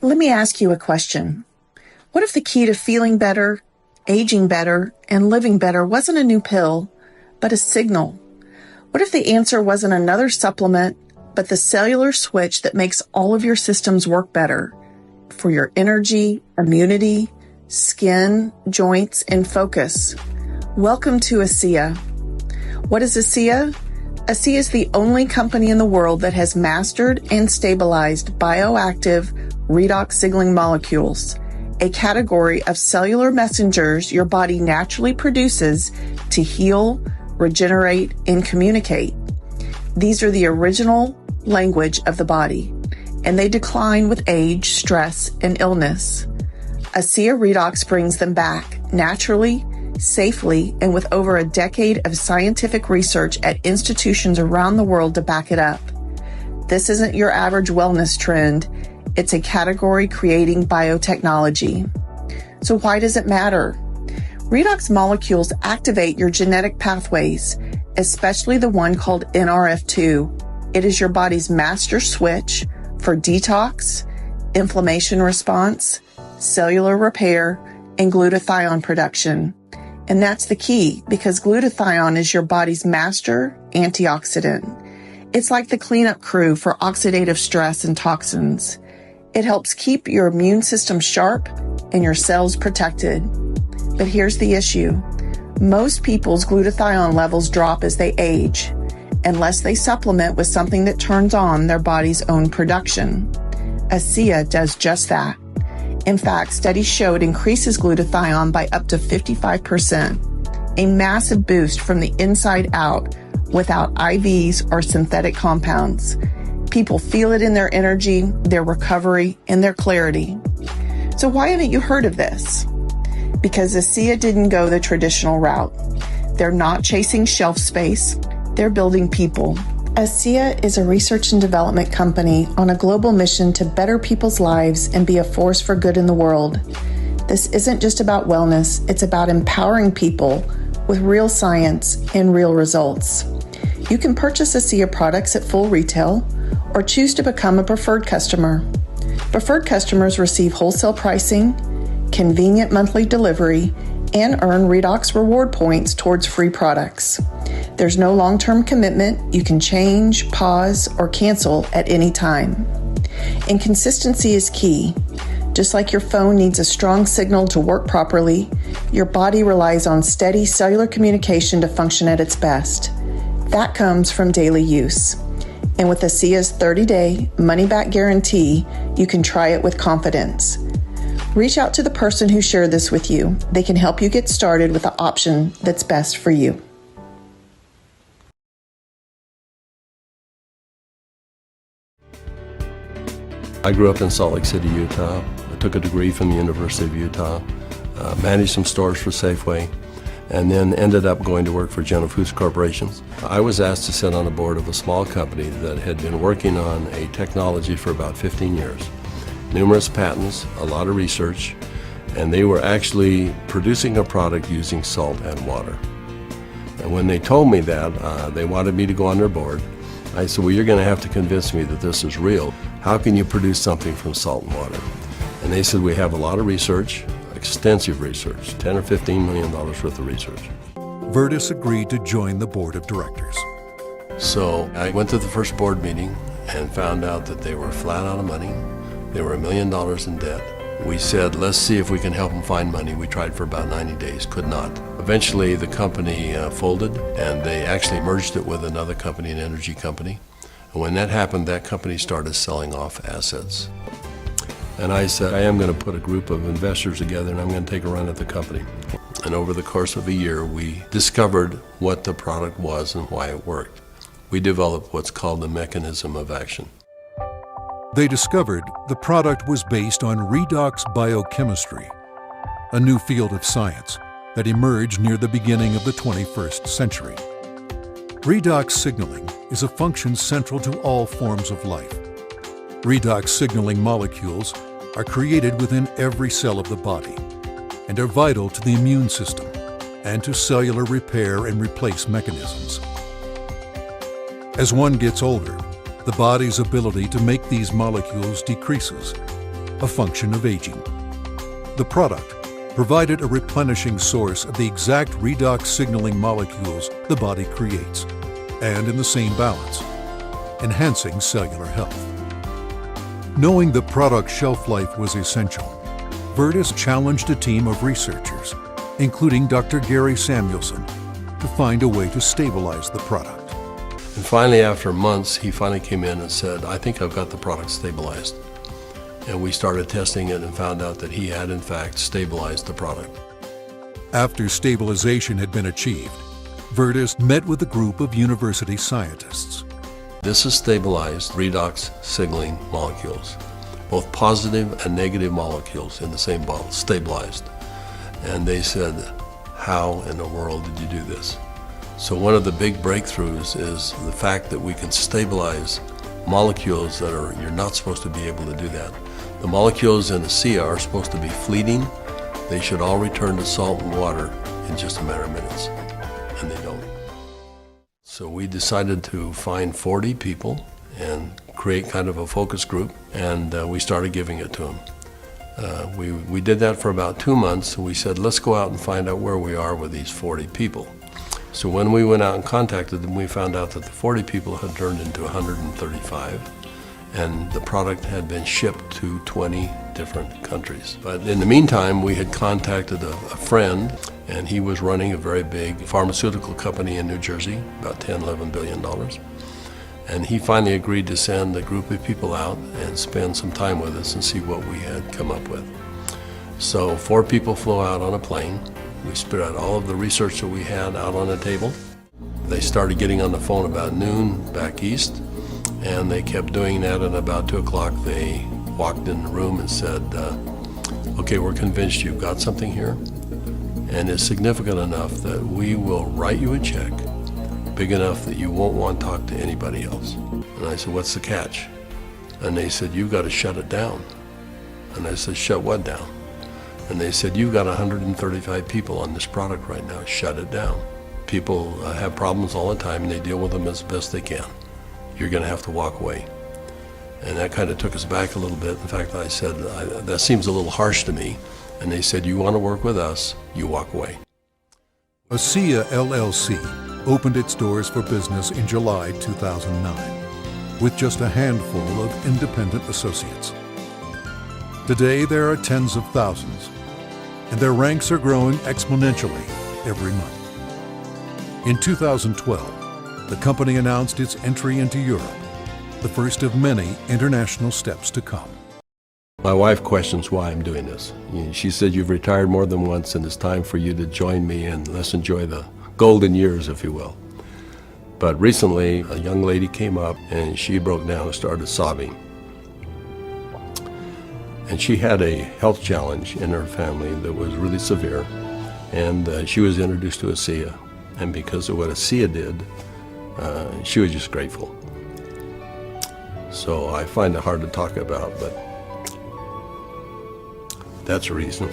Let me ask you a question. What if the key to feeling better, aging better, and living better wasn't a new pill, but a signal? What if the answer wasn't another supplement, but the cellular switch that makes all of your systems work better for your energy, immunity, skin, joints, and focus? Welcome to ASEA. What is ASEA? ASEA is the only company in the world that has mastered and stabilized bioactive redox signaling molecules, a category of cellular messengers your body naturally produces to heal, regenerate, and communicate. These are the original language of the body, and they decline with age, stress, and illness. ASEA Redox brings them back naturally, safely, and with over a decade of scientific research at institutions around the world to back it up. This isn't your average wellness trend. It's a category-creating biotechnology. So why does it matter? Redox molecules activate your genetic pathways, especially the one called NRF2. It is your body's master switch for detox, inflammation response, cellular repair, and glutathione production. And that's the key, because glutathione is your body's master antioxidant. It's like the cleanup crew for oxidative stress and toxins. It helps keep your immune system sharp and your cells protected. But here's the issue. Most people's glutathione levels drop as they age, unless they supplement with something that turns on their body's own production. ASEA does just that. In fact, studies show it increases glutathione by up to 55%, a massive boost from the inside out without IVs or synthetic compounds. People feel it in their energy, their recovery, and their clarity. So why haven't you heard of this? Because ASEA didn't go the traditional route. They're not chasing shelf space, they're building people. ASEA is a research and development company on a global mission to better people's lives and be a force for good in the world. This isn't just about wellness, it's about empowering people with real science and real results. You can purchase ASEA products at full retail or choose to become a preferred customer. Preferred customers receive wholesale pricing, convenient monthly delivery, and earn Redox reward points towards free products. There's no long-term commitment. You can change, pause, or cancel at any time. And consistency is key. Just like your phone needs a strong signal to work properly, your body relies on steady cellular communication to function at its best. That comes from daily use. And with ASEA's 30-day money-back guarantee, you can try it with confidence. Reach out to the person who shared this with you. They can help you get started with the option that's best for you. I grew up in Salt Lake City, Utah. I took a degree from the University of Utah, managed some stores for Safeway, and then ended up going to work for General Foods Corporation. I was asked to sit on the board of a small company that had been working on a technology for about 15 years. Numerous patents, a lot of research, and they were actually producing a product using salt and water. And when they told me that, they wanted me to go on their board. I said, well, you're going to have to convince me that this is real. How can you produce something from salt and water? And they said, we have a lot of research, extensive research, $10 or $15 million worth of research. Virtus agreed to join the board of directors. So I went to the first board meeting and found out that they were flat out of money. They were $1 million in debt. We said, let's see if we can help them find money. We tried for about 90 days, could not. Eventually the company folded, and they actually merged it with another company, an energy company. And when that happened, that company started selling off assets. And I said, I am going to put a group of investors together and I'm going to take a run at the company. And over the course of a year, we discovered what the product was and why it worked. We developed what's called the mechanism of action. They discovered the product was based on redox biochemistry, a new field of science that emerged near the beginning of the 21st century. Redox signaling is a function central to all forms of life. Redox signaling molecules are created within every cell of the body and are vital to the immune system and to cellular repair and replace mechanisms. As one gets older, the body's ability to make these molecules decreases, a function of aging. The product provided a replenishing source of the exact redox signaling molecules the body creates, and in the same balance, enhancing cellular health. Knowing the product's shelf life was essential, Virtus challenged a team of researchers, including Dr. Gary Samuelson, to find a way to stabilize the product. And finally, after months, he finally came in and said, I think I've got the product stabilized. And we started testing it and found out that he had, in fact, stabilized the product. After stabilization had been achieved, Virtus met with a group of university scientists. This is stabilized redox signaling molecules, both positive and negative molecules in the same bottle, stabilized. And they said, how in the world did you do this? So one of the big breakthroughs is the fact that we can stabilize molecules that you're not supposed to be able to do that. The molecules in ASEA are supposed to be fleeting. They should all return to salt and water in just a matter of minutes, and they don't. So we decided to find 40 people and create kind of a focus group, and we started giving it to them. We did that for about 2 months, and we said, let's go out and find out where we are with these 40 people. So when we went out and contacted them, we found out that the 40 people had turned into 135, and the product had been shipped to 20 different countries. But in the meantime, we had contacted a friend, and he was running a very big pharmaceutical company in New Jersey, about $10–11 billion. And he finally agreed to send a group of people out and spend some time with us and see what we had come up with. So 4 people flew out on a plane. We spread out all of the research that we had out on a table. They started getting on the phone about noon back east, and they kept doing that, and about 2 o'clock they walked in the room and said, okay, we're convinced you've got something here, and it's significant enough that we will write you a check big enough that you won't want to talk to anybody else. And I said, what's the catch? And they said, you've got to shut it down. And I said, shut what down? And they said, you've got 135 people on this product right now, shut it down. People have problems all the time, and they deal with them as best they can. You're going to have to walk away. And that kind of took us back a little bit. In fact, I said, that seems a little harsh to me. And they said, you want to work with us, you walk away. ASEA LLC opened its doors for business in July 2009, with just a handful of independent associates. Today, there are tens of thousands, and their ranks are growing exponentially every month. In 2012, the company announced its entry into Europe, the first of many international steps to come. My wife questions why I'm doing this. She said, you've retired more than once, and it's time for you to join me, and let's enjoy the golden years, if you will. But recently, a young lady came up, and she broke down and started sobbing. And she had a health challenge in her family that was really severe, and she was introduced to ASEA. And because of what ASEA did, she was just grateful. So I find it hard to talk about, but that's a reason.